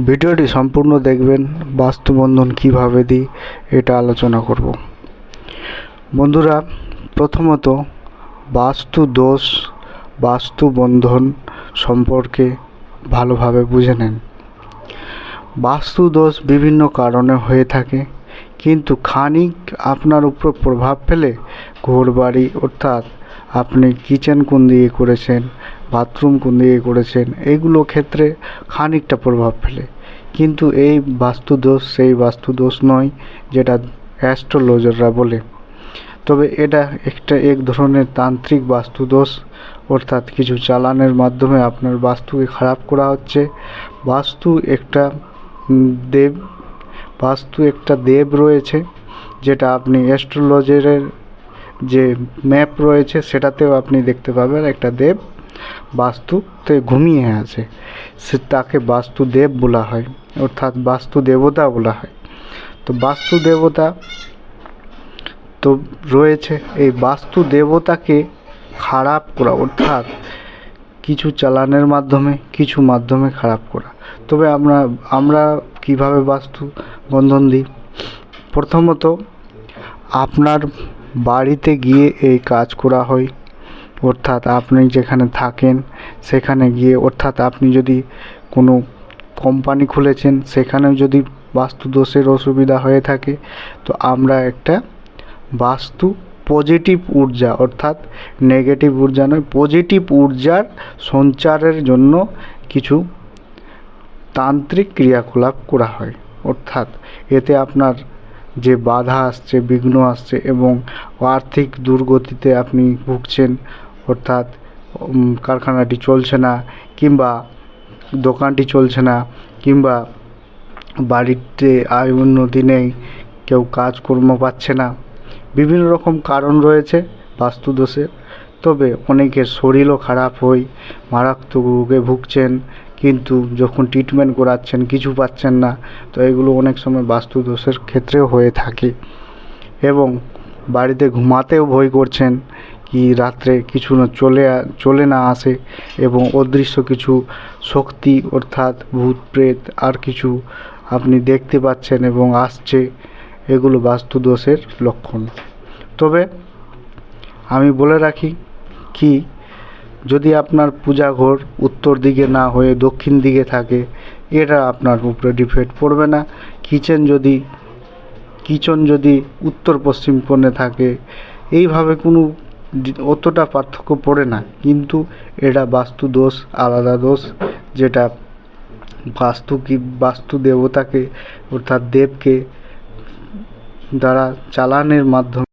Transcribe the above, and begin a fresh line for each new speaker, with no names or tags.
ভিডিওটি সম্পূর্ণ দেখবেন। বাস্তু বন্ধন কিভাবে দিই এটা আলোচনা করব। বন্ধুরা, প্রথমত বাস্তু দোষ, বাস্তু বন্ধন সম্পর্কে ভালোভাবে বুঝে নেন। বাস্তু দোষ বিভিন্ন কারণে হয়ে থাকে, কিন্তু খানিক আপনার উপর প্রভাব ফেলে ঘরবাড়ি, অর্থাৎ আপনি কিচেন কোন দিকে করেছেন, বাথরুম কোন দিকে করেছেন, এইগুলো ক্ষেত্রে খানিকটা প্রভাব ফেলে। কিন্তু এই বাস্তু দোষ সেই বাস্তু দোষ নয় যেটা অ্যাস্ট্রোলজাররা বলে। তবে এটা এক ধরনের তান্ত্রিক বাস্তু দোষ, অর্থাৎ কিছু চালানের মাধ্যমে আপনার বাস্তুকে খারাপ করা হচ্ছে। বাস্তু একটা দেব বাস্তু একটা দেব রয়েছে, যেটা আপনি অ্যাস্ট্রোলজারের যে ম্যাপ রয়েছে সেটাতেও আপনি দেখতে পাবেন। একটা দেব বাস্তুতে ঘুমিয়ে আছে, তাকে বাস্তু দেব বলা হয়, অর্থাৎ বাস্তু দেবতা বলা হয়। তো বাস্তু দেবতা তো রয়েছে, এই বাস্তু দেবতাকে খারাপ করা, অর্থাৎ কিছু চালানের মাধ্যমে খারাপ করা। তবে আমরা কিভাবে বাস্তু বন্ধন দিই? প্রথমত আপনার বাড়িতে গিয়ে এই কাজ করা হয়, অর্থাৎ আপনি যেখানে থাকেন সেখানে গিয়ে, অর্থাৎ আপনি যদি কোনো কোম্পানি খুলেছেন সেখানেও যদি বাস্তু দোষের অসুবিধা হয়ে থাকে, তো আমরা একটা বাস্তু পজিটিভ ঊর্জা, অর্থাৎ নেগেটিভ ঊর্জা নয়, পজিটিভ ঊর্জার সঞ্চারের জন্য কিছু তান্ত্রিক ক্রিয়াকলাপ করা হয়। অর্থাৎ এতে আপনার যে বাধা আসছে, বিঘ্ন আসছে এবং আর্থিক দুর্গতিতে আপনি ভুগছেন, অর্থাৎ কারখানাটি চলছে না, কিংবা দোকানটি চলছে না, কিংবা বাড়িতে আয় উন্নতি নেই, কেউ কাজকর্ম পাচ্ছে না, বিভিন্ন রকম কারণ রয়েছে বাস্তু দোষের। তবে অনেকের শরীরও খারাপ হয়, মারাত্মক রোগে ভুগছেন, কিন্তু যখন ট্রিটমেন্ট করাচ্ছেন কিছু পাচ্ছেন না। তো এগুলো অনেক সময় বাস্তু দোষের ক্ষেত্রেও হয়ে থাকে। এবং বাড়িতে ঘুমাতেও ভয় করছেন কি রাত্রে কিছু না চলে না আসে, এবং অদৃশ্য কিছু শক্তি, অর্থাৎ ভূত প্রেত আর কিছু আপনি দেখতে পাচ্ছেন এবং আসছে, এগুলো বাস্তু দোষের লক্ষণ। তবে আমি বলে রাখি কি, যদি আপনার পূজা ঘর উত্তর দিকে না হয়ে দক্ষিণ দিকে থাকে, এটা আপনার উপরে ডিফেক্ট পড়বে না। কিচেন যদি উত্তর পশ্চিম কোণে থাকে, এইভাবে কোনো অতটা পার্থক্য পড়ে না, কিন্তু এটা বাস্তু দোষ, আলাদা দোষ, যেটা বাস্তু দেবতাকে, অর্থাৎ দেবকে দ্বারা চালানের মাধ্যমে